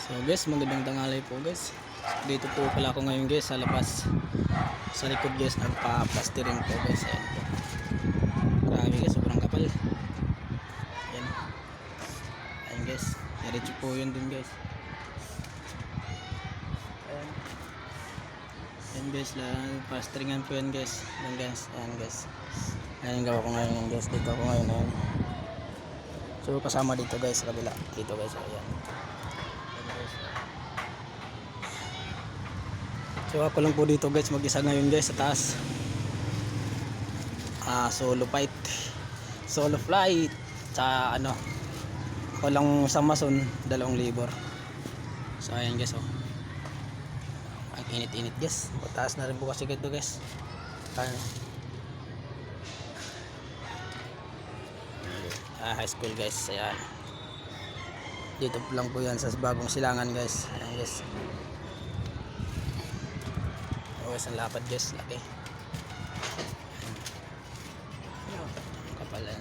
So guys, magandang tanghali po guys. Dito po pala ako ngayon guys sa labas. Sa likod guys, nagpa-plastering po guys. Ayan po. Grabe guys, sobrang kapal. Ayan. Ayan guys, diretso po yun dun guys. Ayan. Ayan guys, plasteringan po yan guys. Ayan guys, ayan guys. Ayan gawa ko ngayon guys, dito ako ngayon. Ayan. So kasama dito guys sa kabila. Dito guys, ayan. So ako lang po dito guys, mag-isa ngayon guys sa taas. Solo flight sa ano, ako lang sa mason, 2,000. So ayan guys, oh. Ang init-init guys, mataas na rin po kasi ito guys. High school guys, ayan. Dito po lang po yan sa bagong silangan guys. Ayan guys. Ang lapad guys, laki. Kapalan.